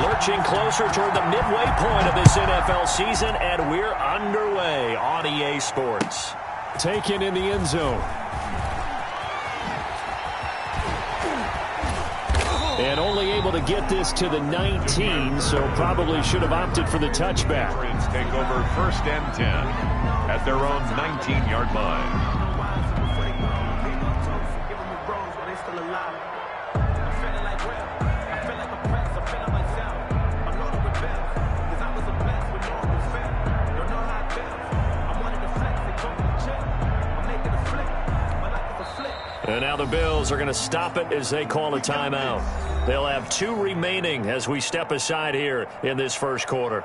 Lurching closer toward the midway point of this NFL season, and we're underway on EA Sports. Taken in the end zone. And only able to get this to the 19, so probably should have opted for the touchback. Take over 1st and 10 at their own 19-yard line. And now the Bills are going to stop it as they call a timeout. They'll have 2 remaining as we step aside here in this first quarter.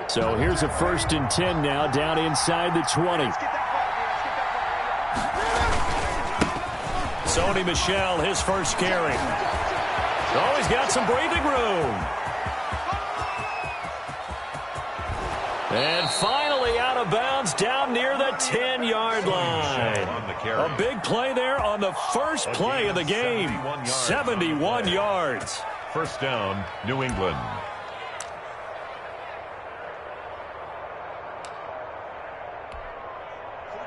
So here's a 1st and 10 now, down inside the 20. Sony Michel, his first carry. Oh, he's got some breathing room. And finally out of bounds down near the 10-yard line. A big play there on the first play of the game. 71 yards. 1st down, New England.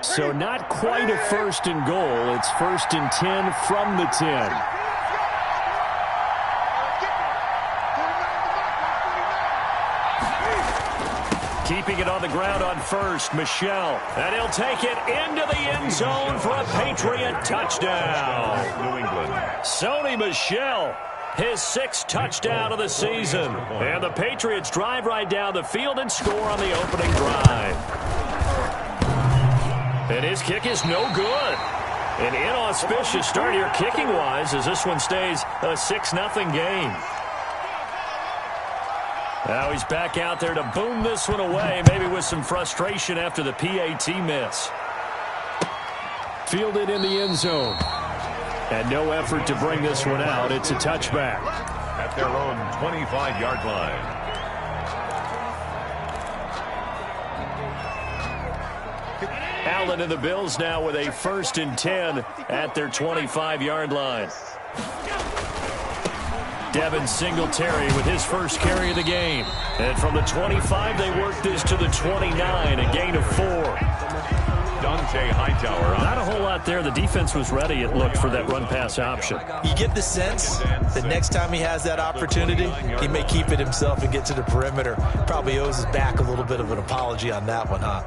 So not quite a 1st and goal. It's 1st and 10 from the 10. Keeping it on the ground on 1st, Michel. And he'll take it into the end zone for a Patriot touchdown. New England. Sony Michel, his 6th touchdown of the season. And the Patriots drive right down the field and score on the opening drive. And his kick is no good. An inauspicious start here kicking-wise as this one stays a 6-0 game. Now he's back out there to boom this one away, maybe with some frustration after the PAT miss. Fielded in the end zone. And no effort to bring this one out. It's a touchback. At their own 25-yard line. Allen and the Bills now with a 1st and 10 at their 25-yard line. Devin Singletary with his first carry of the game. And from the 25, they work this to the 29, a gain of 4. Dante Hightower. Not a whole lot there. The defense was ready, it looked, for that run-pass option. You get the sense that next time he has that opportunity, he may keep it himself and get to the perimeter. Probably owes his back a little bit of an apology on that one, huh?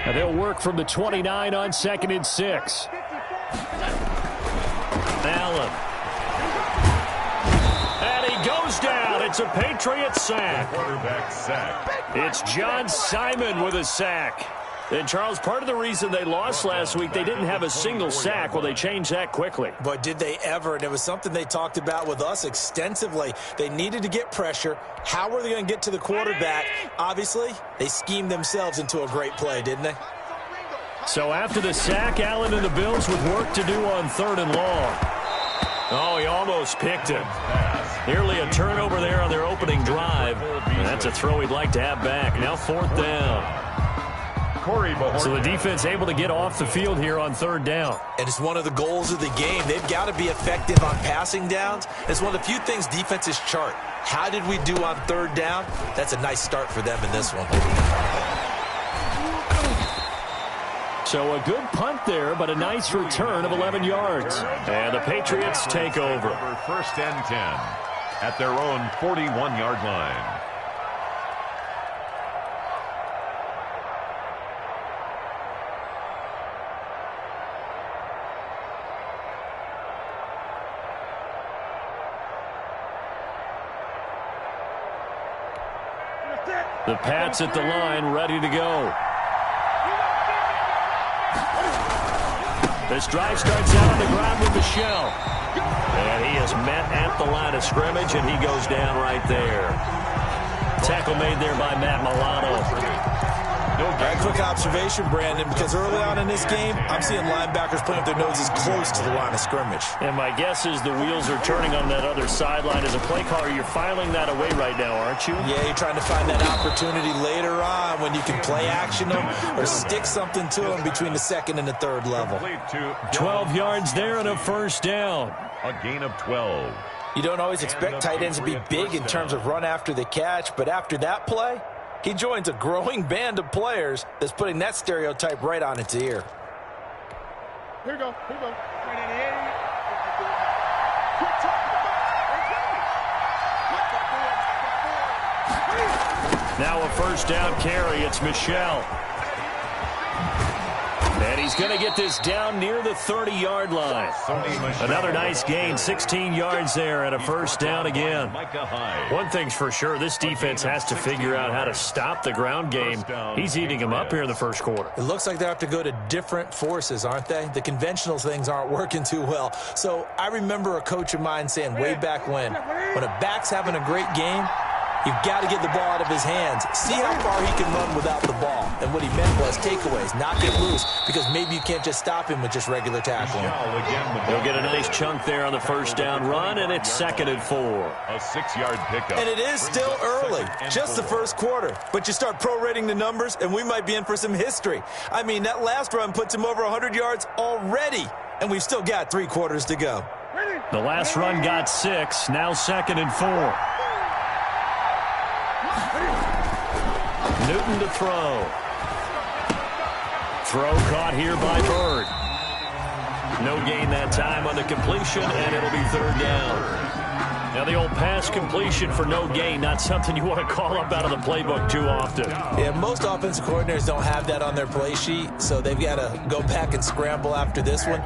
And they'll work from the 29 on 2nd and 6. Allen. And he goes down. It's a Patriot sack. Quarterback sack. It's John Simon with a sack. And, Charles, part of the reason they lost last week, they didn't have a single sack. Well, they changed that quickly. But did they ever? And it was something they talked about with us extensively. They needed to get pressure. How were they going to get to the quarterback? Obviously, they schemed themselves into a great play, didn't they? So after the sack, Allen and the Bills with work to do on 3rd and long. Oh, he almost picked him. Nearly a turnover there on their opening drive. And that's a throw he'd like to have back. Now 4th down. So the defense able to get off the field here on 3rd down. And it's one of the goals of the game. They've got to be effective on passing downs. It's one of the few things defenses chart. How did we do on 3rd down? That's a nice start for them in this one. So a good punt there, but a nice return of 11 yards. And the Patriots take over. 1st and 10 at their own 41-yard line. The Pats at the line, ready to go. This drive starts out on the ground with Michel. And he is met at the line of scrimmage, and he goes down right there. Tackle made there by Matt Milano. Quick observation, Brandon, because early on in this game, I'm seeing linebackers playing with their noses close to the line of scrimmage. And my guess is the wheels are turning on that other sideline. As a play caller, you're filing that away right now, aren't you? Yeah, you're trying to find that opportunity later on when you can play action them or stick something to them between the second and the third level. 12 yards there and a first down. A gain of 12. You don't always expect tight ends to be big in terms of run after the catch, but after that play, he joins a growing band of players that's putting that stereotype right on its ear. Here we go. Now a first down carry. It's Michel. And he's going to get this down near the 30-yard line. Another nice gain, 16 yards there and a first down again. One thing's for sure, this defense has to figure out how to stop the ground game. He's eating them up here in the first quarter. It looks like they have to go to different forces, aren't they? The conventional things aren't working too well. So I remember a coach of mine saying way back when a back's having a great game, you've got to get the ball out of his hands. See how far he can run without the ball. And what he meant was takeaways, not get loose, because maybe you can't just stop him with just regular tackling. He'll get a nice chunk there on the first down run, and it's 2nd and 4. A 6-yard pickup. And it is still early, just the first quarter. But you start prorating the numbers, and we might be in for some history. I mean, that last run puts him over 100 yards already, and we've still got 3 quarters to go. The last run got 6, now 2nd and 4. Newton to throw. Throw caught here by Bird. No gain that time on the completion, and it'll be 3rd down. Now the old pass completion for no gain, not something you want to call up out of the playbook too often. Yeah, most offensive coordinators don't have that on their play sheet, so they've got to go back and scramble after this one.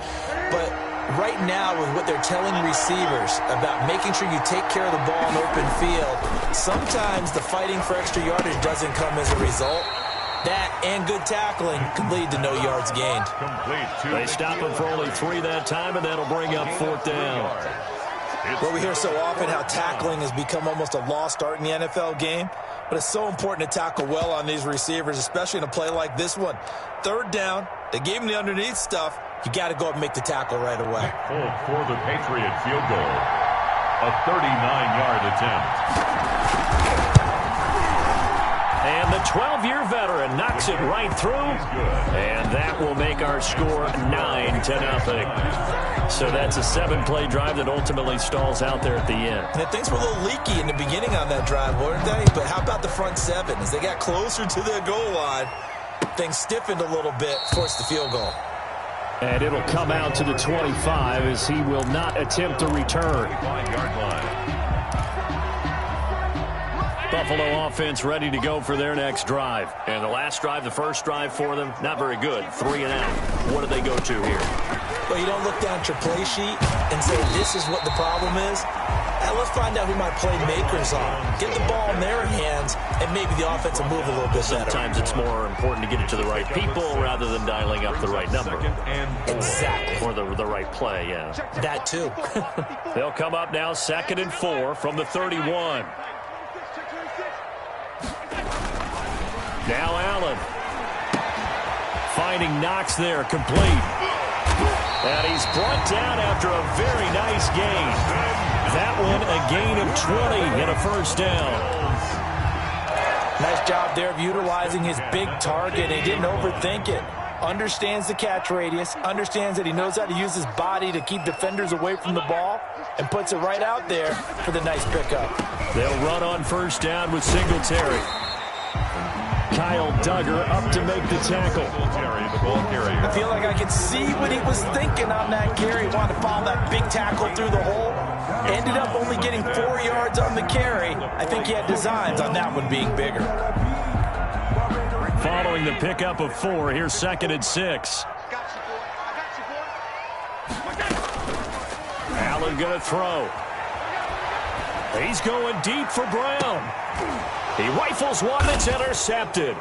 But right now, with what they're telling receivers about making sure you take care of the ball in open field, sometimes the fighting for extra yardage doesn't come as a result. That and good tackling could lead to no yards gained. They stop him for only 3 that time, and that'll bring up 4th down. Well, we hear so often how tackling has become almost a lost art in the NFL game, but it's so important to tackle well on these receivers, especially in a play like this one. 3rd down, they gave him the underneath stuff. You got to go up and make the tackle right away. Pulled for the Patriot field goal. A 39-yard attempt. And the 12-year veteran knocks it right through. And that will make our score 9-0. So that's a 7-play drive that ultimately stalls out there at the end. And things were a little leaky in the beginning on that drive, weren't they? But how about the front 7? As they got closer to the goal line, things stiffened a little bit, forced the field goal. And it'll come out to the 25 as he will not attempt to return. Buffalo offense ready to go for their next drive. And the last drive, the first drive for them, not very good. 3 and out. What do they go to here? Well, you don't look down at your play sheet and say this is what the problem is. Now let's find out who my playmakers are. Get the ball in their hands, and maybe the offense will move a little bit better. Sometimes it's more important to get it to the right people rather than dialing up the right number. Exactly. Or the right play, yeah. That too. They'll come up now 2nd and 4 from the 31. Now Allen. Finding Knox there, complete. And he's brought down after a very nice gain. That one, a gain of 20 and a first down. Nice job there of utilizing his big target. He didn't overthink it. Understands the catch radius, understands that he knows how to use his body to keep defenders away from the ball, and puts it right out there for the nice pickup. They'll run on first down with Singletary. Kyle Duggar up to make the tackle. I feel like I could see what he was thinking on that carry. He wanted to follow that big tackle through the hole. Ended up only getting 4 yards on the carry. I think he had designs on that one being bigger. Following the pickup of 4, here's 2nd and 6. Allen going to throw. He's going deep for Brown. He rifles one that's intercepted.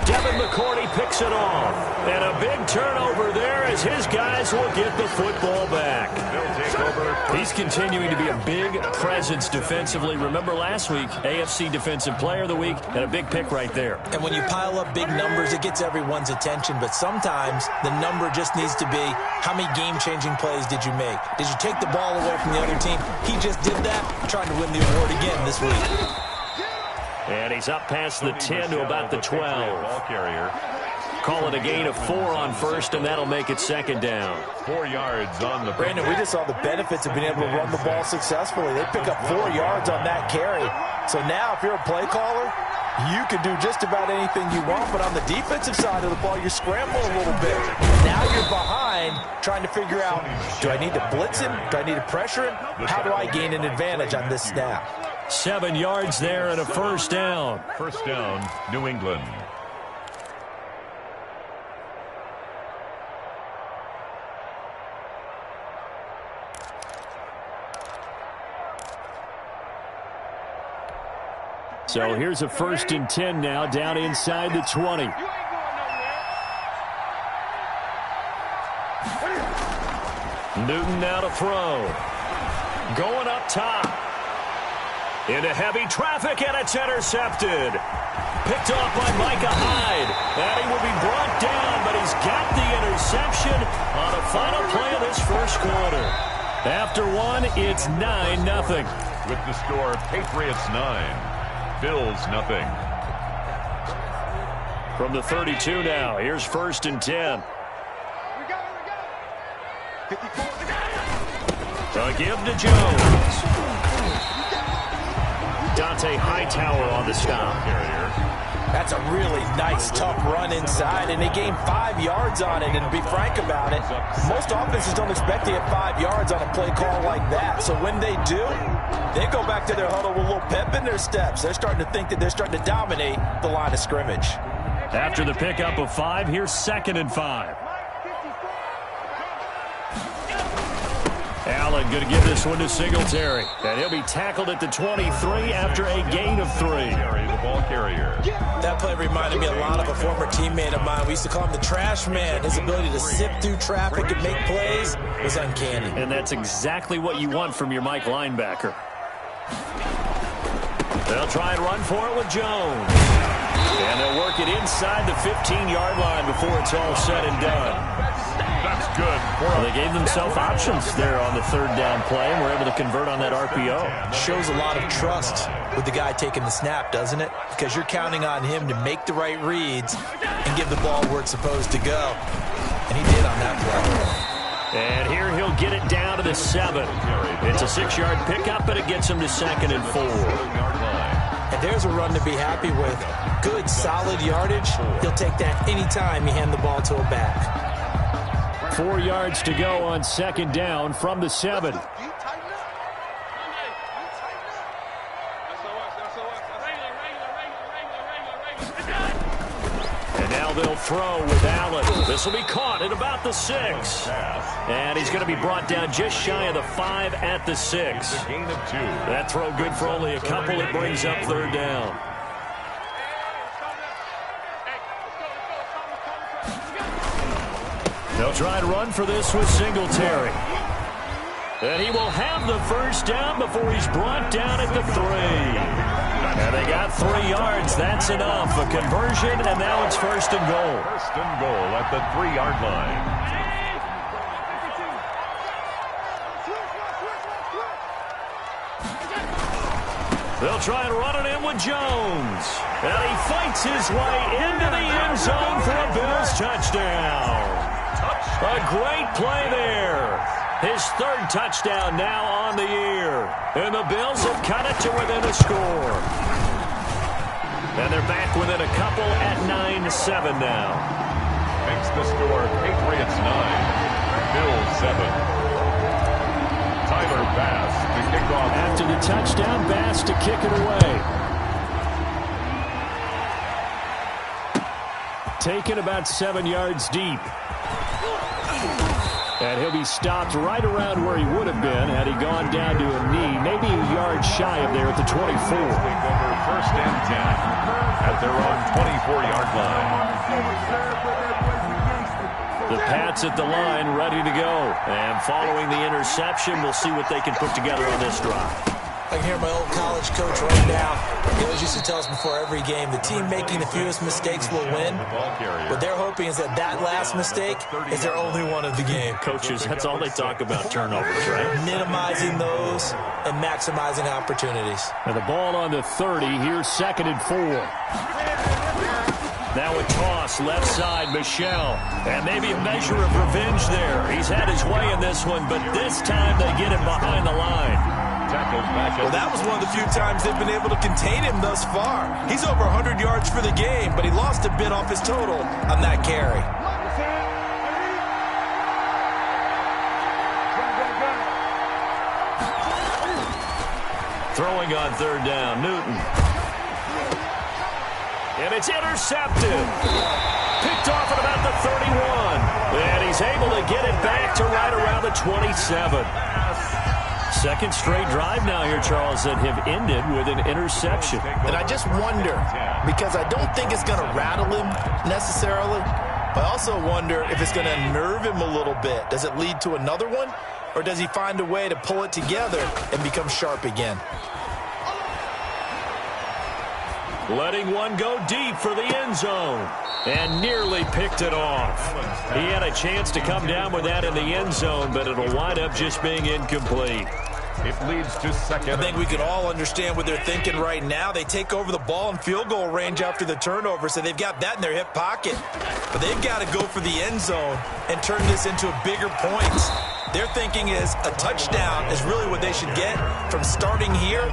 Devin McCourty picks it off. And a big turnover there as his guys will get the football back. They'll take over He's continuing to be a big presence defensively. Remember last week, AFC Defensive Player of the Week, and a big pick right there. And when you pile up big numbers, it gets everyone's attention. But sometimes the number just needs to be, how many game-changing plays did you make? Did you take the ball away from the other team? He just did that, trying to win the award again this week. And he's up past the 10 to about the 12. Ball carrier. Call it a gain of 4 on first, and that'll make it second down. 4 yards on the Brandon, we just saw the benefits of being able to run the ball successfully. They pick up 4 yards on that carry. So now if you're a play caller, you can do just about anything you want, but on the defensive side of the ball, you're scrambling a little bit. Now you're behind, trying to figure out, do I need to blitz him? Do I need to pressure him? How do I gain an advantage on this snap? 7 yards there and a first down. First down, New England. So here's a 1st and 10 now, down inside the 20. Newton now to throw. Going up top. Into heavy traffic, and it's intercepted. Picked off by Micah Hyde. And he will be brought down, but he's got the interception on a final play of this first quarter. After one, it's 9-0. With the score, Patriots 9. Bills nothing. From the 32 now, here's 1st and 10. A give to Jones. Dante Hightower on the stop. That's a really nice, tough run inside, and they gained 5 yards on it. And to be frank about it, most offenses don't expect to get 5 yards on a play call like that. So when they do, they go back to their huddle with a little pep in their steps. They're starting to think that they're starting to dominate the line of scrimmage. After the pickup of 5, here's 2nd and 5. Allen going to give this one to Singletary. And he'll be tackled at the 23 after a gain of 3. The ball carrier. That play reminded me a lot of a former teammate of mine. We used to call him the trash man. His ability to sift through traffic and make plays was uncanny. And that's exactly what you want from your Mike linebacker. They'll try and run for it with Jones. And they'll work it inside the 15-yard line before it's all said and done. That's good. Well, they gave themselves options there on the 3rd down play, and were able to convert on that RPO. Shows a lot of trust with the guy taking the snap, doesn't it? Because you're counting on him to make the right reads and give the ball where it's supposed to go. And he did on that play. And here he'll get it down to the 7. It's a 6-yard pickup, but it gets him to 2nd and 4. And there's a run to be happy with. Good, solid yardage. He'll take that anytime you hand the ball to a back. 4 yards to go on 2nd down from the 7. And now they'll throw with Allen. This will be caught at about the 6. And he's going to be brought down just shy of the 5 at the 6. That throw good for only a couple. It brings up 3rd down. They'll try to run for this with Singletary. And he will have the first down before he's brought down at the 3. And they got 3 yards. That's enough. A conversion, and now it's 1st and goal. 1st and goal at the 3-yard line. They'll try and run it in with Jones. And he fights his way into the end zone for a Bills touchdown. A great play there. His 3rd touchdown now on the year. And the Bills have cut it to within a score. And they're back within a couple at 9-7 now. Makes the score Patriots 9, Bills 7. Tyler Bass to kick off. After the touchdown, Bass to kick it away. Taken about 7 yards deep. And he'll be stopped right around where he would have been had he gone down to a knee, maybe a yard shy of there at the 24. 1st and 10 at their own 24-yard line. The Pats at the line, ready to go. And following the interception, we'll see what they can put together on this drive. I can hear my old college coach right now. He always used to tell us before every game, the team making the fewest mistakes will win. What they're hoping is that last mistake is their only one of the game. Coaches, that's all they talk about, turnovers, right? Minimizing those and maximizing opportunities. And the ball on the 30. Here's 2nd and 4. Now a toss, left side, Michel. And maybe a measure of revenge there. He's had his way in this one, but this time they get him behind the line. Well, that was one of the few times they've been able to contain him thus far. He's over 100 yards for the game, but he lost a bit off his total on that carry. Throwing on 3rd down, Newton. And it's intercepted. Picked off at about the 31. And he's able to get it back to right around the 27. Second straight drive now here, Charles, that have ended with an interception. And I just wonder, because I don't think it's going to rattle him necessarily, but I also wonder if it's going to nerve him a little bit. Does it lead to another one, or does he find a way to pull it together and become sharp again? Letting one go deep for the end zone. And nearly picked it off. He had a chance to come down with that in the end zone, but it'll wind up just being incomplete. It leads to 2nd. I think we can all understand what they're thinking right now. They take over the ball in field goal range after the turnover, so they've got that in their hip pocket. But they've got to go for the end zone and turn this into bigger points. Their thinking is a touchdown is really what they should get from starting here.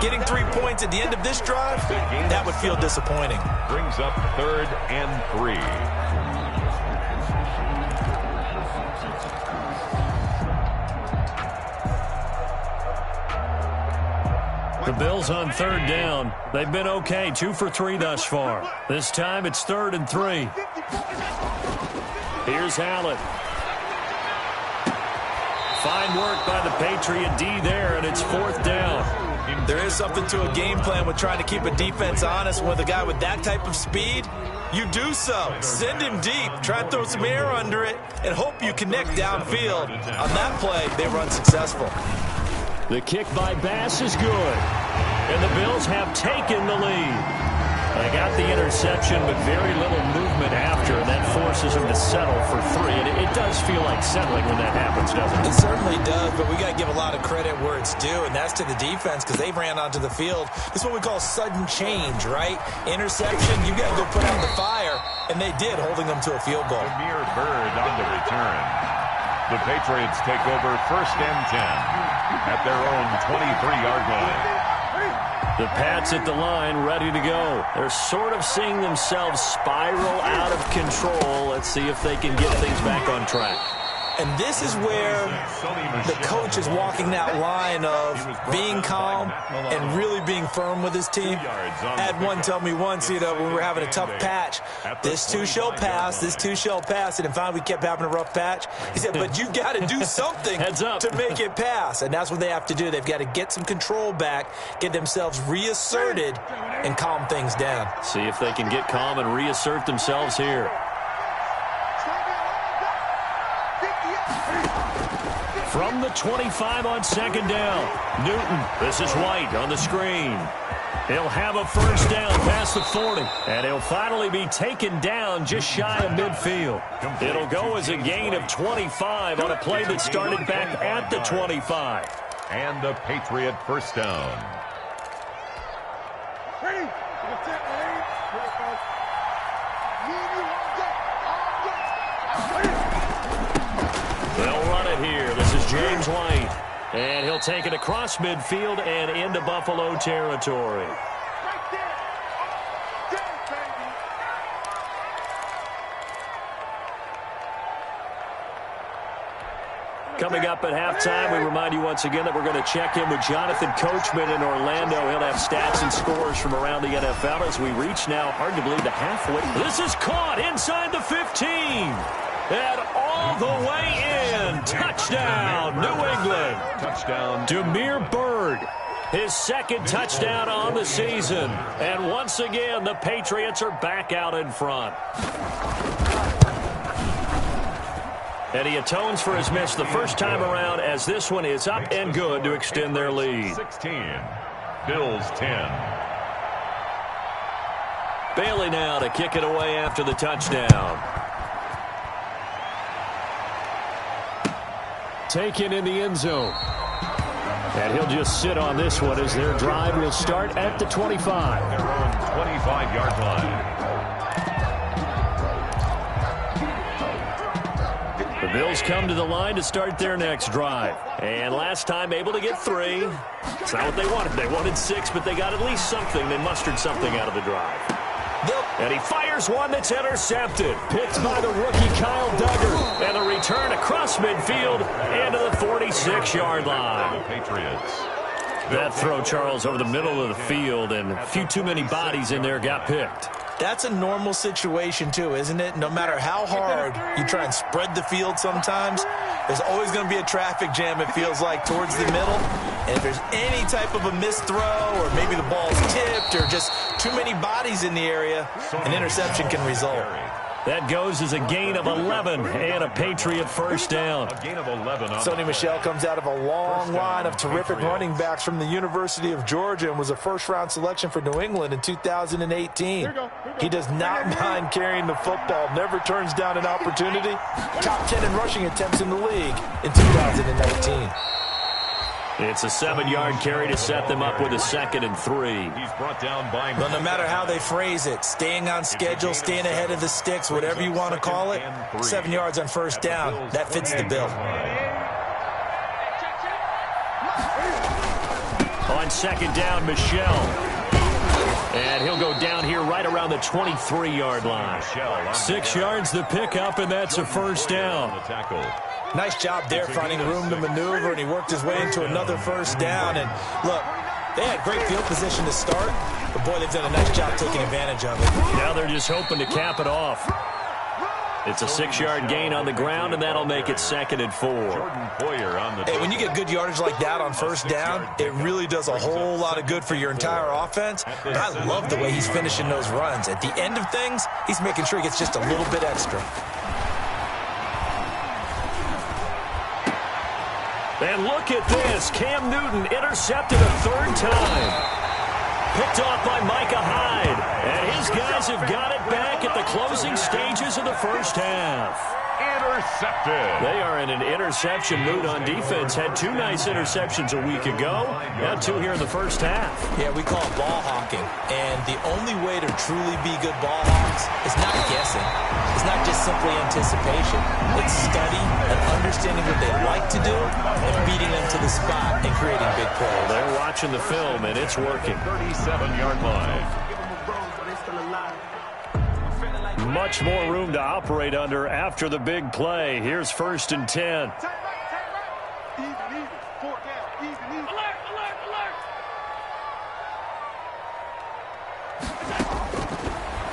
Getting 3 points at the end of this drive, that would feel disappointing. Brings up 3rd and 3. The Bills on 3rd down. They've been okay, 2 for 3 thus far. This time it's 3rd and 3. Here's Allen. Fine work by the Patriot D there, and it's 4th down. There is something to a game plan with trying to keep a defense honest with a guy with that type of speed. You do so. Send him deep. Try and throw some air under it and hope you connect downfield. On that play, they run successful. The kick by Bass is good. And the Bills have taken the lead. They got the interception, but very little movement after, and that forces them to settle for 3. And it does feel like settling when that happens, doesn't it? It certainly does, but we got to give a lot of credit where it's due, and that's to the defense because they ran onto the field. This is what we call sudden change, right? Interception, you got to go put out the fire, and they did, holding them to a field goal. Amir Bird on the return. The Patriots take over 1st and 10 at their own 23-yard line. The Pats at the line, ready to go. They're sort of seeing themselves spiral out of control. Let's see if they can get things back on track. And this is where the coach is walking that line of being calm and really being firm with his team. I had one tell me once, when we were having a tough patch, this too shall pass, this too shall pass. And finally we kept having a rough patch. He said, but you got to do something to make it pass. And that's what they have to do. They've got to get some control back, get themselves reasserted, and calm things down. See if they can get calm and reassert themselves here. From the 25 on 2nd down, Newton, this is White on the screen. He'll have a 1st down past the 40, and he'll finally be taken down just shy of midfield. It'll go as a gain of 25 on a play that started back at the 25. And a Patriot 1st down. They'll run it here. This is James White. And he'll take it across midfield and into Buffalo territory. Coming up at halftime, we remind you once again that we're going to check in with Jonathan Coachman in Orlando. He'll have stats and scores from around the NFL as we reach now, hard to believe, the halfway. This is caught inside the 15. And all the way in. Touchdown, New England. Touchdown. Amir Bird, his 2nd touchdown on the season. And once again, the Patriots are back out in front. And he atones for his miss the first time around as this one is up and good to extend their lead. 16, Bills 10. Bailey now to kick it away after the touchdown. Taken in the end zone. And he'll just sit on this one as their drive will start at the 25. Their own 25-yard line. The Bills come to the line to start their next drive. And last time able to get 3. It's not what they wanted. They wanted 6, but they got at least something. They mustered something out of the drive. And he fires one that's intercepted. Picked by the rookie Kyle Duggar. And the return across midfield into the 46-yard line. Patriots. That throw, Charles, over the middle of the field, and a few too many bodies in there got picked. That's a normal situation, too, isn't it? No matter how hard you try and spread the field sometimes, there's always going to be a traffic jam, it feels like, towards the middle. And if there's any type of a missed throw or maybe the ball's tipped or just too many bodies in the area, an interception can result. That goes as a gain of 11 and a Patriot first down. A gain of 11. Sony Michel comes out of a long line of terrific running backs from the University of Georgia and was a first-round selection for New England in 2018. He does not mind carrying the football, never turns down an opportunity. Top 10 in rushing attempts in the league in 2019. It's a 7-yard carry to set them up with a 2nd and 3. He's brought down by... Well, no matter how they phrase it, staying on schedule, staying ahead of the sticks, whatever you want to call it, 7 yards on first down, that fits the bill. On 2nd down, Michel. And he'll go down here right around the 23-yard line. 6 yards the pickup, and that's a first down. Nice job there finding room to maneuver, and he worked his way into another first down. And look, they had great field position to start, but boy, they've done a nice job taking advantage of it. Now they're just hoping to cap it off. It's a 6-yard gain on the ground, and that'll make it 2nd and 4. Hey, when you get good yardage like that on first down, it really does a whole lot of good for your entire offense. But I love the way he's finishing those runs. At the end of things, he's making sure he gets just a little bit extra. And look at this. Cam Newton intercepted a 3rd time. Picked off by Micah Hyde. And his guys have got it back at the closing stages of the first half. Intercepted. They are in an interception mood on defense. Had 2 nice interceptions a week ago. Now 2 here in the first half. Yeah, we call it ball hawking. And the only way to truly be good ball hawks is not guessing. It's not just simply anticipation. It's study and understanding what they like to do and beating them to the spot and creating big plays. They're watching the film, and it's working. 37-yard line. Much more room to operate under after the big play. Here's 1st and 10.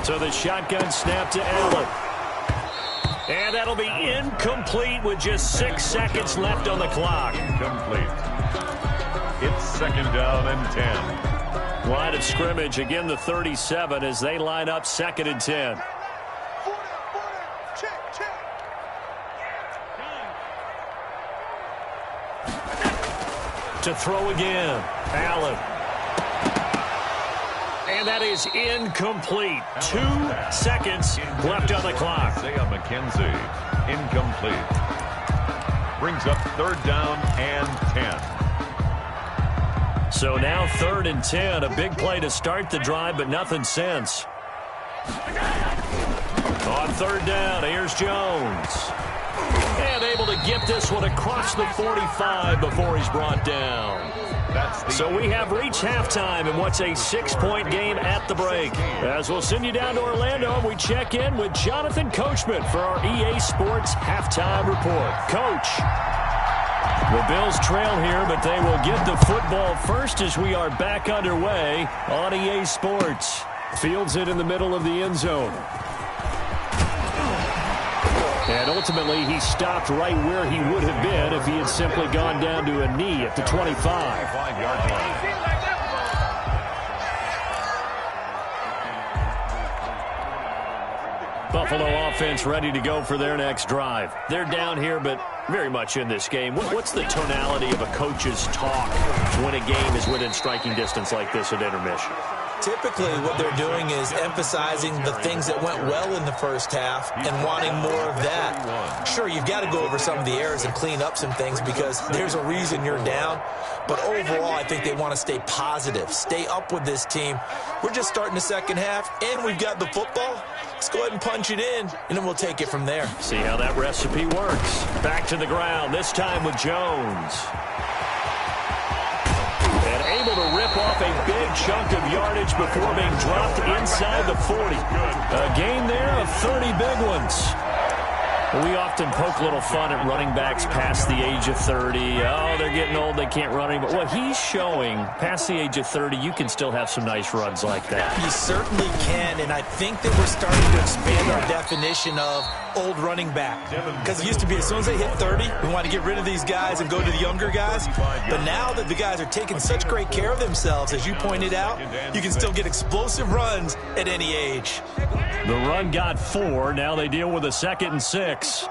So the shotgun snap to Allen. And that'll be incomplete with just 6 seconds left on the clock. Incomplete. It's 2nd down and 10. Line of scrimmage, again the 37 as they line up 2nd and 10. To throw again, Allen. And that is incomplete. 2 seconds left on the clock. Isaiah McKenzie, incomplete. Brings up 3rd down and 10. So now 3rd and 10. A big play to start the drive, but nothing since. On 3rd down, here's Jones. And able to get this one across the 45 before he's brought down. So we have reached halftime in what's a 6-point game at the break. As we'll send you down to Orlando, and we check in with Jonathan Coachman for our EA Sports Halftime Report. Coach, the Bills trail here, but they will get the football first as we are back underway on EA Sports. Fields it in the middle of the end zone. And ultimately, he stopped right where he would have been if he had simply gone down to a knee at the 25. 5-yard line. Buffalo offense ready to go for their next drive. They're down here, but very much in this game. What's the tonality of a coach's talk when a game is within striking distance like this at intermission? Typically, what they're doing is emphasizing the things that went well in the first half and wanting more of that. Sure, you've got to go over some of the errors and clean up some things because there's a reason you're down. But overall, I think they want to stay positive, stay up with this team. We're just starting the second half, and we've got the football. Let's go ahead and punch it in, and then we'll take it from there. See how that recipe works. Back to the ground, this time with Jones. And able to rip off a big chunk of yardage before being dropped inside the 40. A gain there of 30 big ones. We often poke a little fun at running backs past the age of 30. Oh, they're getting old, they can't run anymore. Well, he's showing past the age of 30, you can still have some nice runs like that. You certainly can, and I think that we're starting to expand our definition of old running back. Because it used to be as soon as they hit 30, we want to get rid of these guys and go to the younger guys. But now that the guys are taking such great care of themselves, as you pointed out, you can still get explosive runs at any age. The run got 4. Now they deal with a 2nd and 6. Here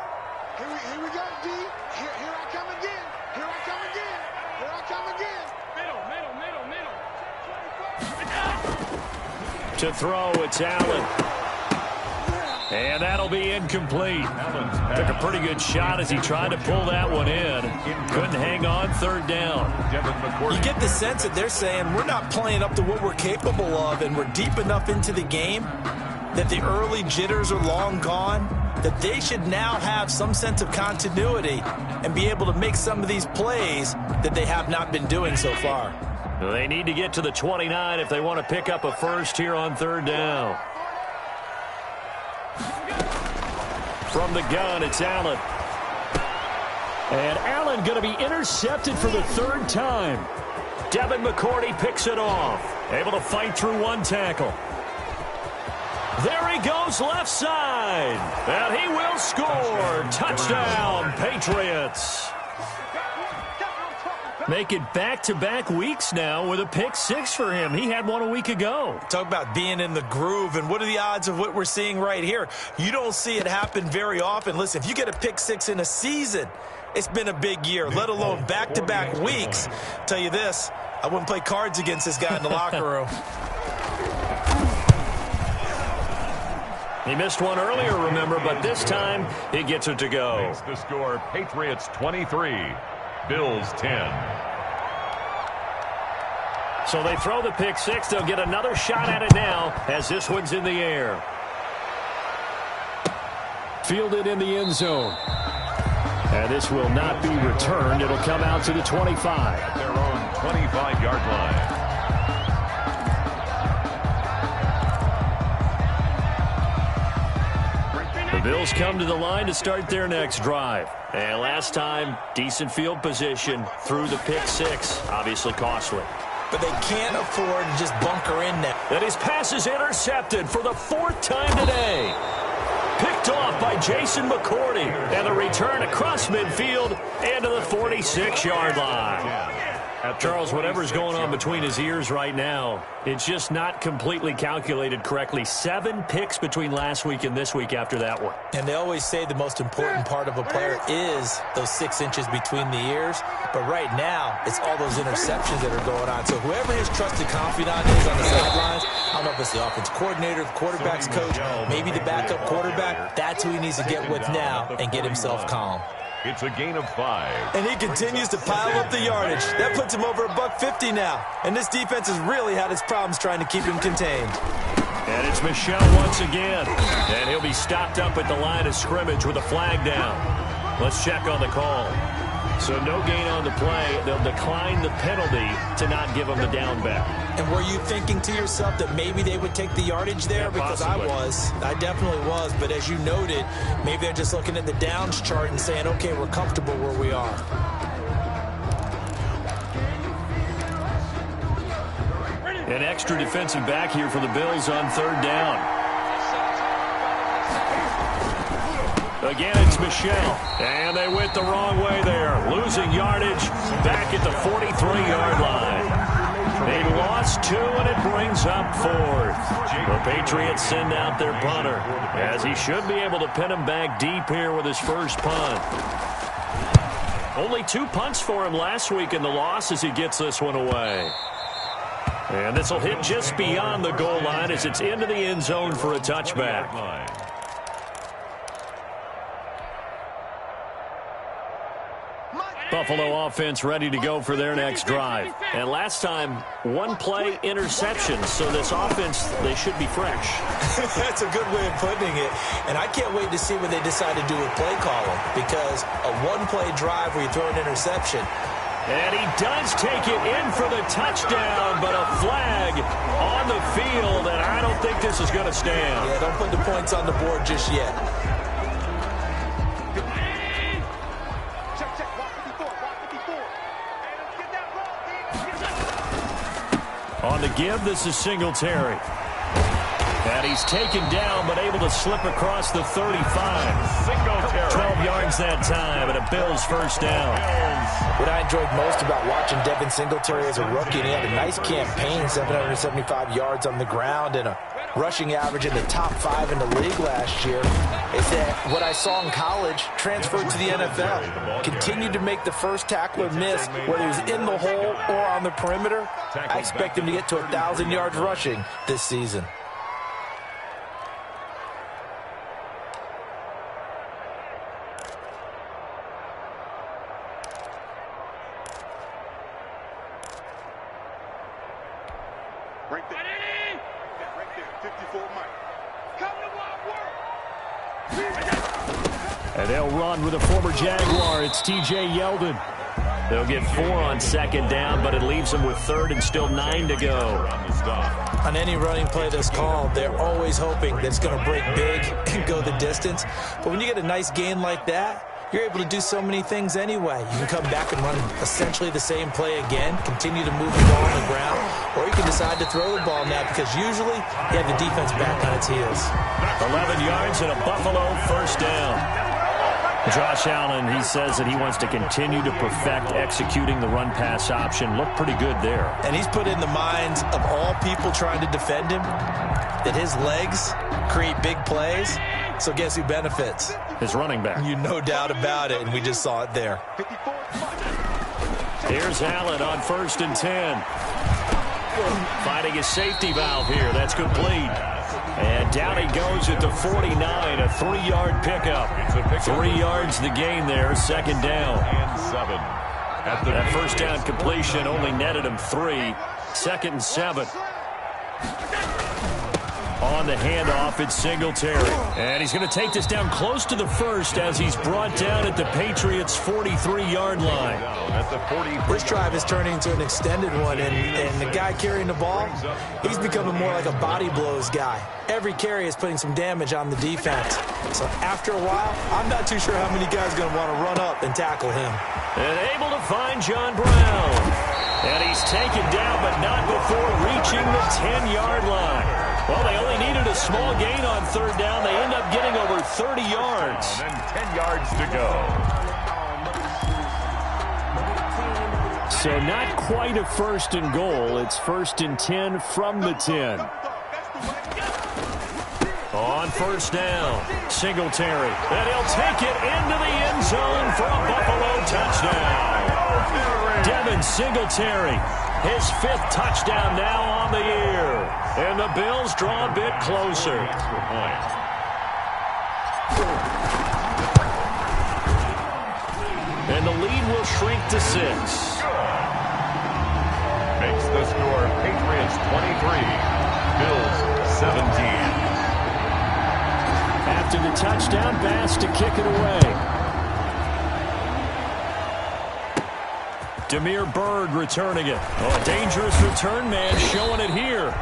we go, D. Here I come again. Here I come again. Here I come again. Middle. To throw, it's Allen. And that'll be incomplete. Took a pretty good shot as he tried to pull that one in. Couldn't hang on, 3rd down. You get the sense that they're saying we're not playing up to what we're capable of, and we're deep enough into the game that the early jitters are long gone, that they should now have some sense of continuity and be able to make some of these plays that they have not been doing so far. They need to get to the 29 if they want to pick up a first here on 3rd down. From the gun, it's Allen. And Allen going to be intercepted for the 3rd time. Devin McCourty picks it off. Able to fight through one tackle. There he goes left side. And he will score. Touchdown, Patriots. Make it back-to-back weeks now with a pick 6 for him. He had one a week ago. Talk about being in the groove, and what are the odds of what we're seeing right here? You don't see it happen very often. Listen, if you get a pick 6 in a season, it's been a big year, let alone back-to-back weeks. Tell you this, I wouldn't play cards against this guy in the locker room. He missed one earlier, remember, but this time he gets it to go. Makes the score Patriots 23, Bills 10. So they throw the pick 6. They'll get another shot at it now as this one's in the air. Fielded in the end zone. And this will not be returned. It'll come out to the 25. At their own 25-yard line. The Bills come to the line to start their next drive. And last time, decent field position through the pick 6. Obviously costly. But they can't afford to just bunker in there. And his pass is intercepted for the 4th time today. Picked off by Jason McCourty. And the return across midfield and to the 46-yard line. Charles, whatever's going on between his ears right now, it's just not completely calculated correctly. 7 picks between last week and this week after that one. And they always say the most important part of a player is those 6 inches between the ears. But right now, it's all those interceptions that are going on. So whoever his trusted confidant is on the sidelines, I don't know if it's the offense coordinator, the quarterback's coach, maybe the backup quarterback, that's who he needs to get with now and get himself calm. It's a gain of 5. And he continues to pile up the yardage. That puts him over $150 now. And this defense has really had its problems trying to keep him contained. And it's Michel once again. And he'll be stopped up at the line of scrimmage with a flag down. Let's check on the call. So no gain on the play. They'll decline the penalty to not give him the down back. And were you thinking to yourself that maybe they would take the yardage there? Yeah, because possibly. I definitely was. But as you noted, maybe they're just looking at the downs chart and saying, okay, we're comfortable where we are. An extra defensive back here for the Bills on 3rd down. Again, it's Michel. And they went the wrong way there. Losing yardage back at the 43-yard line. They lost 2, and it brings up 4th. The Patriots send out their punter, as he should be able to pin him back deep here with his first punt. Only 2 punts for him last week in the loss as he gets this one away. And this will hit just beyond the goal line as it's into the end zone for a touchback. Buffalo offense ready to go for their next drive. And last time, 1 play interception. So this offense, they should be fresh. That's a good way of putting it. And I can't wait to see what they decide to do with play calling. Because a 1-play drive where you throw an interception. And he does take it in for the touchdown, but a flag on the field, and I don't think this is going to stand. Yeah, don't put the points on the board just yet. On the give, this is Singletary. And he's taken down, but able to slip across the 35. 12 yards that time, and a Bills first down. What I enjoyed most about watching Devin Singletary as a rookie, and he had a nice campaign, 775 yards on the ground and a rushing average in the top 5 in the league last year, is that what I saw in college transferred to the NFL. Continued to make the first tackler miss, whether he's in the hole or on the perimeter. I expect him to get to 1,000 yards rushing this season. Right there. Yeah, right there. 54 Mike. Come to Wild World. And they'll run with a former Jaguar. It's T.J. Yeldon. They'll get 4 on second down, but it leaves them with 3rd and still 9 to go. On any running play that's called, they're always hoping that it's going to break big and go the distance. But when you get a nice gain like that, you're able to do so many things anyway. You can come back and run essentially the same play again, continue to move the ball on the ground, or you can decide to throw the ball now because usually you have the defense back on its heels. 11 yards and a Buffalo first down. Josh Allen, he says that he wants to continue to perfect executing the run-pass option. Looked pretty good there. And he's put in the minds of all people trying to defend him that his legs create big plays. So guess who benefits? His running back. You no doubt about it, and we just saw it there. Here's Allen on 1st and 10. Finding his safety valve here. That's complete. And down he goes at the 49, a 3-yard pickup. 3 yards the gain there, 2nd down. That first down completion only netted him 3. 2nd and 7. On the handoff, it's Singletary. And he's going to take this down close to the 1st as he's brought down at the Patriots' 43-yard line. This drive is turning into an extended one, and the guy carrying the ball, he's becoming more like a body blows guy. Every carry is putting some damage on the defense. So after a while, I'm not too sure how many guys are going to want to run up and tackle him. And able to find John Brown. And he's taken down, but not before reaching the 10-yard line. Well, they only needed a small gain on 3rd down. They end up getting over 30 yards. And 10 yards to go. So not quite a 1st and goal. It's 1st and 10 from the 10. On 1st down, Singletary. And he'll take it into the end zone for a Buffalo touchdown. Devin Singletary, his 5th touchdown now on the year. And the Bills draw a bit closer. And the lead will shrink to 6. Makes the score Patriots 23, Bills 17. After the touchdown, Bass to kick it away. Damiere Byrd returning it. Oh, a dangerous return man showing it here.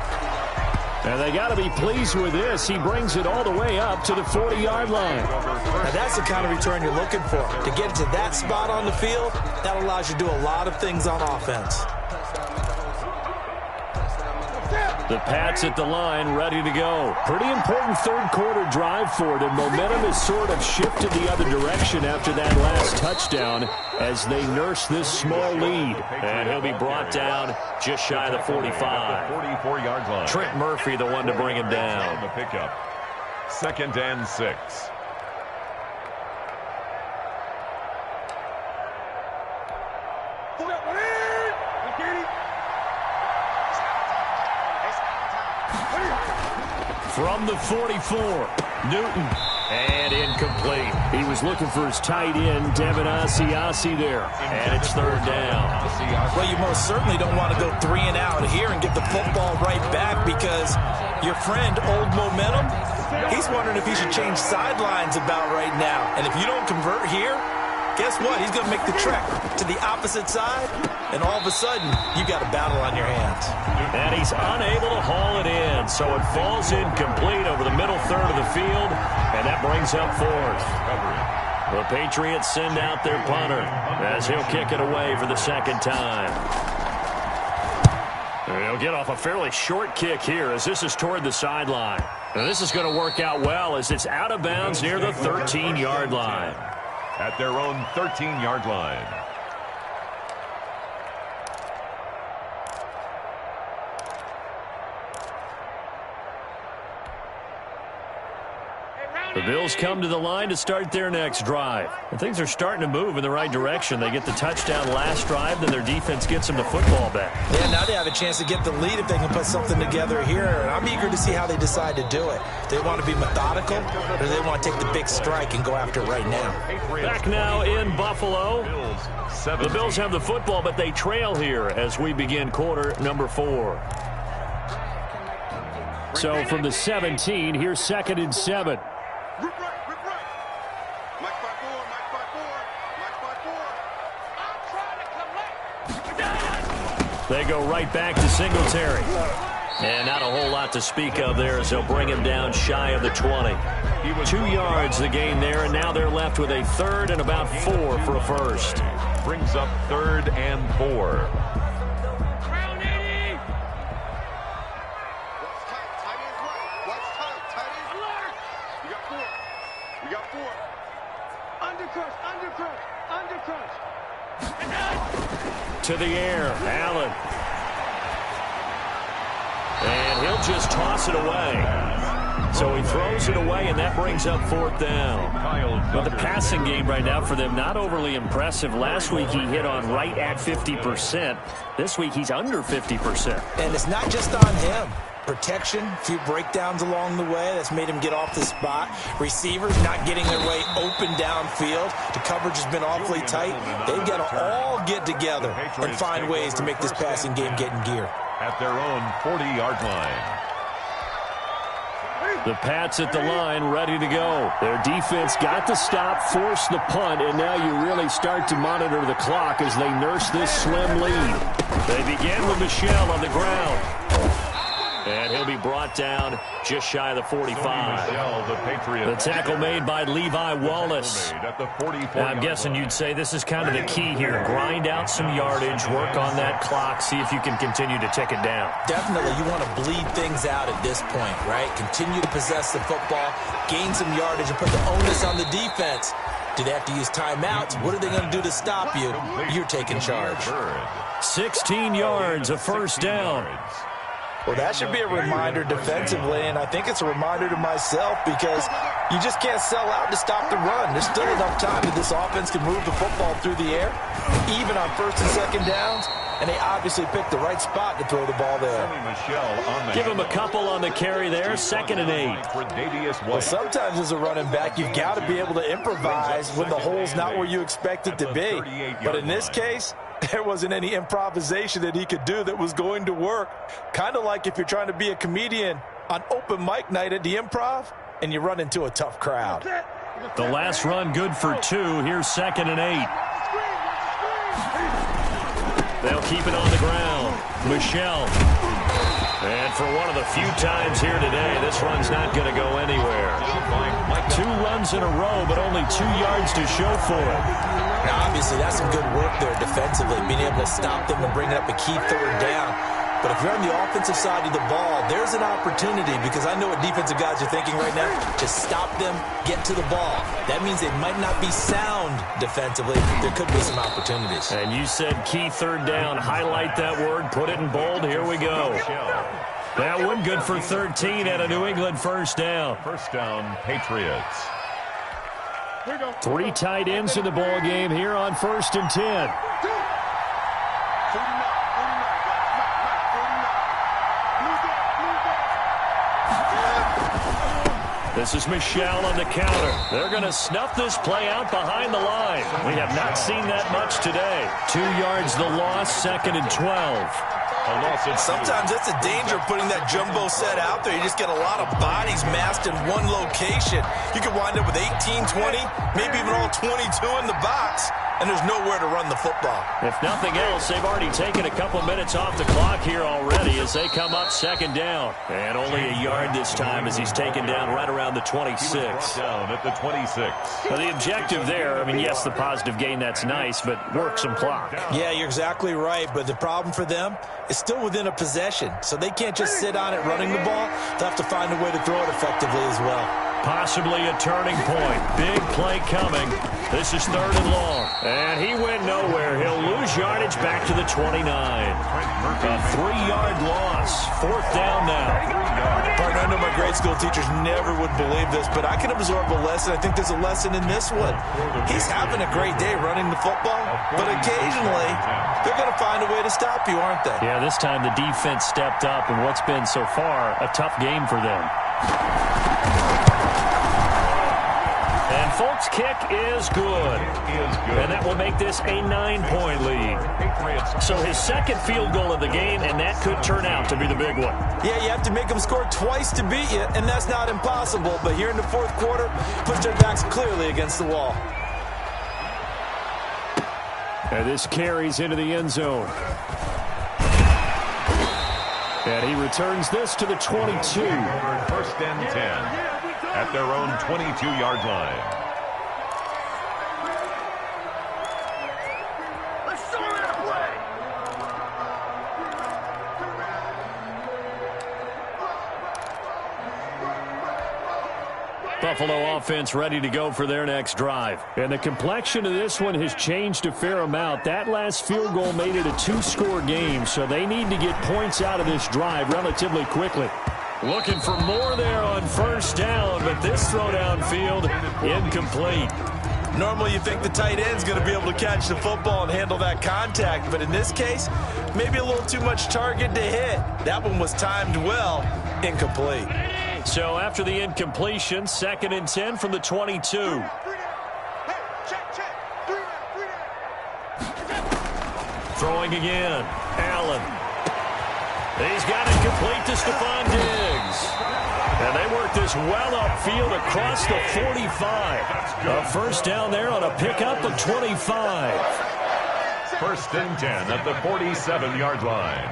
And they got to be pleased with this. He brings it all the way up to the 40-yard line. Now that's the kind of return you're looking for. To get to that spot on the field, that allows you to do a lot of things on offense. The Pats at the line, ready to go. Pretty important third-quarter drive for them. Momentum has sort of shifted the other direction after that last touchdown as they nurse this small lead. And he'll be brought down just shy of the 45. 44-yard line. Trent Murphy, the one to bring him down. The pickup. 2nd and 6. From the 44, Newton, and incomplete. He was looking for his tight end, Devin Asiasi there, and it's 3rd down. Well, you most certainly don't want to go 3 and out here and get the football right back because your friend, Old Momentum, he's wondering if he should change sidelines about right now. And if you don't convert here, guess what? He's going to make the trek to the opposite side, and all of a sudden, you got a battle on your hands. And he's unable to haul it in, so it falls incomplete over the middle third of the field, and that brings up 4th. The Patriots send out their punter as he'll kick it away for the 2nd time. He'll get off a fairly short kick here as this is toward the sideline. Now this is going to work out well as it's out of bounds near the 13-yard line. At their own 13-yard line. The Bills come to the line to start their next drive. And things are starting to move in the right direction. They get the touchdown last drive, then their defense gets them the football back. Yeah, now they have a chance to get the lead if they can put something together here. And I'm eager to see how they decide to do it. Do they want to be methodical, or do they want to take the big strike and go after it right now? Back now in Buffalo. The Bills have the football, but they trail here as we begin quarter number 4. So from the 17, here's 2nd and 7. They go right back to Singletary. And not a whole lot to speak of there as they'll bring him down shy of the 20. 2 yards the gain there, and now they're left with a 3rd and about 4 for a first. Brings up 3rd and 4. To the air, Allen. And he'll just toss it away. So he throws it away, and that brings up 4th down. But the passing game right now for them, not overly impressive. Last week he hit on right at 50%. This week he's under 50%. And it's not just on him. Protection, a few breakdowns along the way. That's made him get off the spot. Receivers not getting their way open downfield. The coverage has been awfully tight. They've got to all get together and find ways to make this passing game get in gear. At their own 40-yard line. The Pats at the line, ready to go. Their defense got the stop, forced the punt, and now you really start to monitor the clock as they nurse this slim lead. They begin with Michel on the ground. And he'll be brought down just shy of the 45. The tackle made by Levi Wallace. I'm guessing you'd say this is kind of the key here. Grind out some yardage, work on that clock, see if you can continue to tick it down. Definitely, you want to bleed things out at this point, right? Continue to possess the football, gain some yardage, and put the onus on the defense. Do they have to use timeouts? What are they going to do to stop you? You're taking charge. 16 yards, a first down. Well, that should be a reminder defensively, and I think it's a reminder to myself because you just can't sell out to stop the run. There's still enough time that this offense can move the football through the air, even on 1st and 2nd downs, and they obviously picked the right spot to throw the ball there. Give him a couple on the carry there, 2nd and 8. Well, sometimes as a running back, you've got to be able to improvise when the hole's not where you expect it to be. But in this case, there wasn't any improvisation that he could do that was going to work. Kind of like if you're trying to be a comedian on open mic night at the Improv and you run into a tough crowd. The last run good for 2. Here's 2nd and 8. They'll keep it on the ground. Michel. And for one of the few times here today, this run's not going to go anywhere. 2 runs in a row, but only 2 yards to show for it. Now, obviously, that's some good work there defensively, being able to stop them and bring up a key 3rd down. But if you're on the offensive side of the ball, there's an opportunity, because I know what defensive guys are thinking right now. Just stop them, get to the ball. That means they might not be sound defensively. There could be some opportunities. And you said key third down. Highlight that word. Put it in bold. Here we go. That one good for 13 at a New England first down. First down, Patriots. 3 tight ends in the ball game here on 1st and 10. This is Michel on the counter. They're going to snuff this play out behind the line. We have not seen that much today. 2 yards the loss, 2nd and 12. Sometimes that's a danger of putting that jumbo set out there. You just get a lot of bodies massed in one location. You could wind up with 18, 20, maybe even all 22 in the box, and there's nowhere to run the football. If nothing else, they've already taken a couple minutes off the clock here already as they come up 2nd down. And only a yard this time as he's taken down right around the 26. Down at the 26. Now, the objective there, I mean, yes, the positive gain, that's nice, but work some clock. Yeah, you're exactly right, but the problem for them is still within a possession, so they can't just sit on it running the ball. They'll have to find a way to throw it effectively as well. Possibly a turning point. Big play coming. This is 3rd and long. And he went nowhere. He'll lose yardage back to the 29. A 3-yard loss. 4th down now. Partner, I know my grade school teachers never would believe this, but I can absorb a lesson. I think there's a lesson in this one. He's having a great day running the football, but occasionally they're going to find a way to stop you, aren't they? Yeah, this time the defense stepped up in what's been so far a tough game for them. And Folk's kick is good. And that will make this a 9-point lead. So his 2nd field goal of the game, and that could turn out to be the big one. Yeah, you have to make them score twice to beat you, and that's not impossible. But here in the 4th quarter, push their backs clearly against the wall. And this carries into the end zone. And he returns this to the 22. 1st and 10 at their own 22-yard line. Buffalo offense ready to go for their next drive. And the complexion of this one has changed a fair amount. That last field goal made it a 2-score game, so they need to get points out of this drive relatively quickly. Looking for more there on 1st down, but this throw downfield incomplete. Normally you think the tight end's going to be able to catch the football and handle that contact, but in this case, maybe a little too much target to hit. That one was timed well, incomplete. So after the incompletion, 2nd and 10 from the 22. Throwing again. Allen. He's got it complete to Stephon Diggs. And they work this well upfield across the 45. A 1st down there on a pickup of 25. 1st and 10 at the 47-yard line.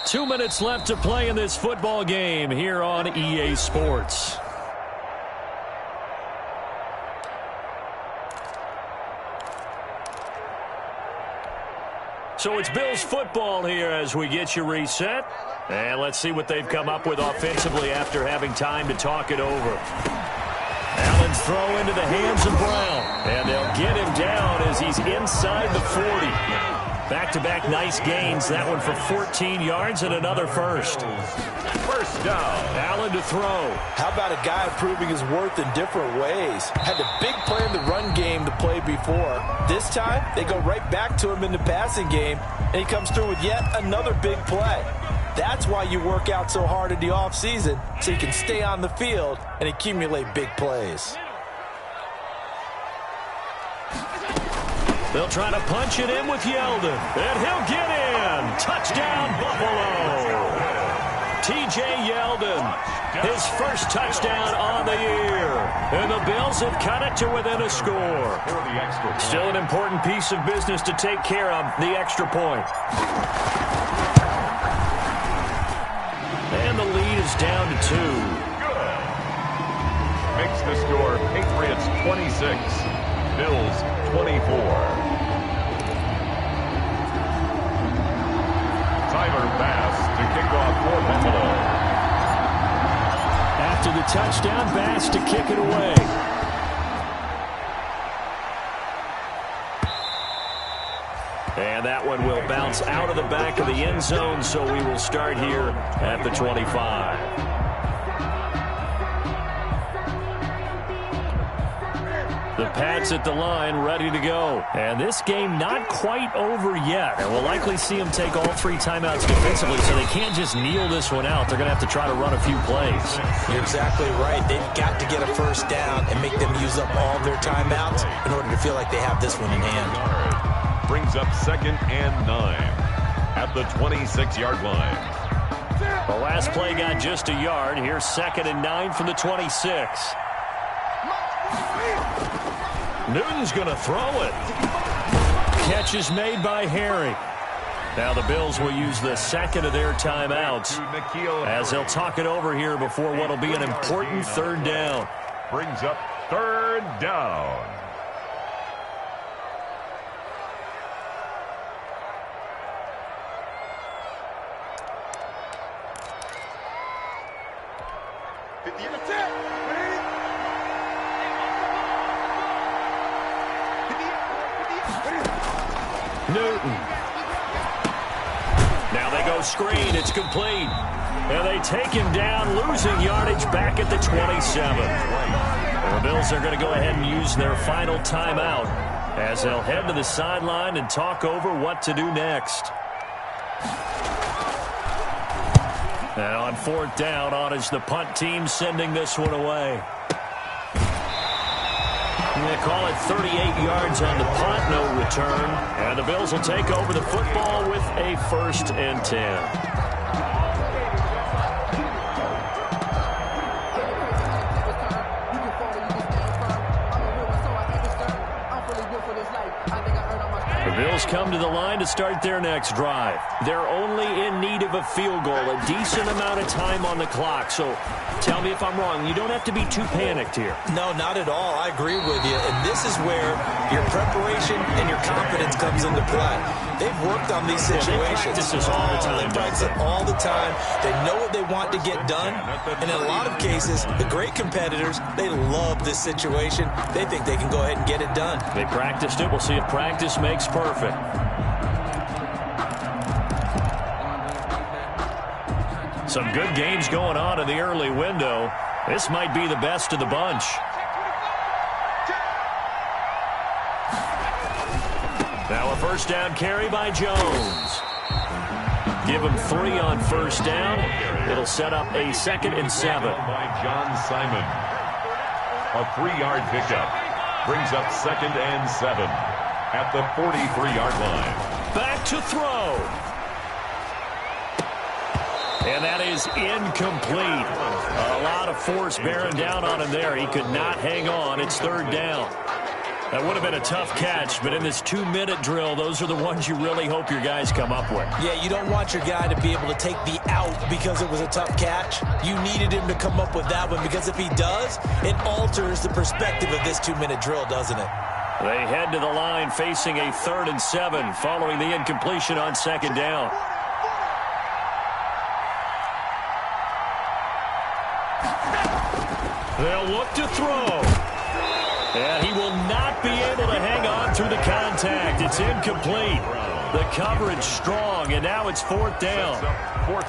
2 minutes left to play in this football game here on EA Sports. So it's Bills football here as we get you reset. And let's see what they've come up with offensively after having time to talk it over. Allen's throw into the hands of Brown. And they'll get him down as he's inside the 40. Back-to-back nice gains. That one for 14 yards and another first. 1st down. Allen to throw. How about a guy proving his worth in different ways? Had a big play in the run game to play before. This time, they go right back to him in the passing game, and he comes through with yet another big play. That's why you work out so hard in the offseason, so you can stay on the field and accumulate big plays. They'll try to punch it in with Yeldon. And he'll get in. Touchdown, Buffalo. T.J. Yeldon, his first touchdown on the year. And the Bills have cut it to within a score. Still an important piece of business to take care of, the extra point. And the lead is down to 2. Good. Makes the score Patriots 26, Bills 24. touchdown pass to kick it away. And that one will bounce out of the back of the end zone, so we will start here at the 25. The Pats at the line, ready to go. And this game not quite over yet. And we'll likely see them take all 3 timeouts defensively, so they can't just kneel this one out. They're going to have to try to run a few plays. You're exactly right. They've got to get a first down and make them use up all their timeouts in order to feel like they have this one in hand. Brings up 2nd and 9 at the 26-yard line. The last play got just a yard. Here's 2nd and 9 from the 26. Newton's going to throw it. Catch is made by Harry. Now the Bills will use the 2nd of their timeouts as they'll talk it over here before what will be an important 3rd down. Brings up 3rd down. Newton. Now they go screen. It's complete. And they take him down, losing yardage back at the 27. The Bills are going to go ahead and use their final timeout as they'll head to the sideline and talk over what to do next. And on 4th down, on is the punt team sending this one away. They call it 38 yards on the punt, no return. And the Bills will take over the football with a 1st and 10. The Bills come to the line to start their next drive. They're only in need of a field goal, a decent amount of time on the clock. So tell me if I'm wrong. You don't have to be too panicked here. No, not at all. I agree with you. And this is where your preparation and your confidence comes into play. They've worked on these situations. They practice this all the time. They practice it all the time. They know what they want to get done. And in a lot of cases, the great competitors, they love this situation. They think they can go ahead and get it done. They practiced it. We'll see if practice makes perfect. Some good games going on in the early window. This might be the best of the bunch. Now a 1st down carry by Jones. Give him 3 on 1st down. It'll set up a 2nd and 7. By John Simon. A 3-yard pickup. Brings up 2nd and 7 at the 43-yard line. Back to throw. And that is incomplete. A lot of force bearing down on him there. He could not hang on. It's 3rd down. That would have been a tough catch, but in this 2-minute drill, those are the ones you really hope your guys come up with. Yeah, you don't want your guy to be able to take the out because it was a tough catch. You needed him to come up with that one because if he does, it alters the perspective of this 2-minute drill, doesn't it? They head to the line facing a 3rd and 7 following the incompletion on 2nd down. They'll look to throw. And he will not be able to hang on through the contact. It's incomplete. The coverage strong, and now it's 4th down.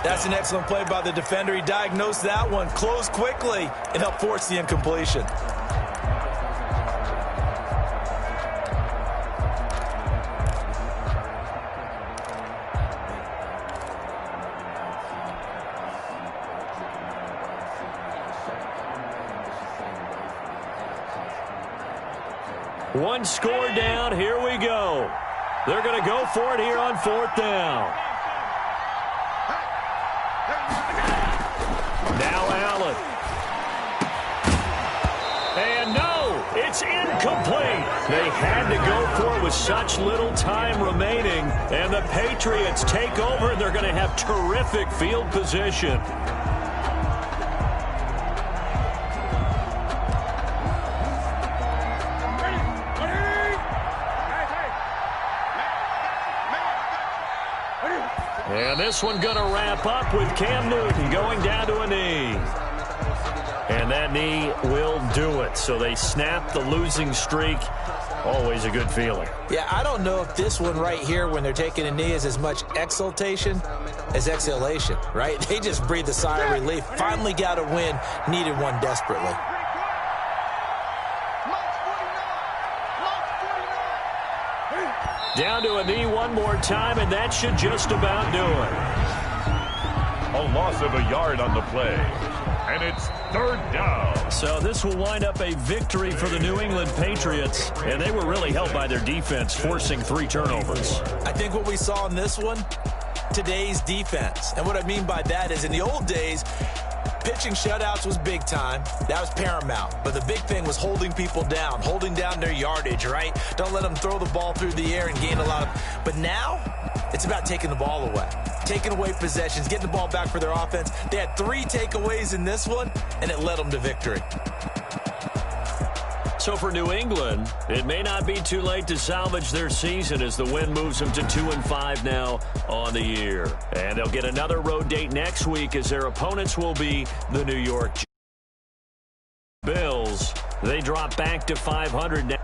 That's an excellent play by the defender. He diagnosed that one, closed quickly, and helped force the incompletion. One score down. Here we go. They're going to go for it here on 4th down. Now Allen. And no, it's incomplete. They had to go for it with such little time remaining. And the Patriots take over, and they're going to have terrific field position. And this one going to wrap up with Cam Newton going down to a knee. And that knee will do it. So they snap the losing streak. Always a good feeling. Yeah, I don't know if this one right here, when they're taking a knee, is as much exultation as exhalation, right? They just breathe a sigh of relief. Finally got a win, needed one desperately. Down to a knee one more time, and that should just about do it. A loss of a yard on the play. And it's third down. So this will wind up a victory for the New England Patriots, and they were really helped by their defense, forcing 3 turnovers. I think what we saw in this one, today's defense. And what I mean by that is in the old days, pitching shutouts was big time. That was paramount. But the big thing was holding people down, holding down their yardage, right? Don't let them throw the ball through the air and gain a lot of... But now, it's about taking the ball away. Taking away possessions, getting the ball back for their offense. They had 3 takeaways in this one, and it led them to victory. So for New England, it may not be too late to salvage their season as the win moves them to 2-5 now on the year. And they'll get another road date next week as their opponents will be the New York Bills. They drop back to 500 now.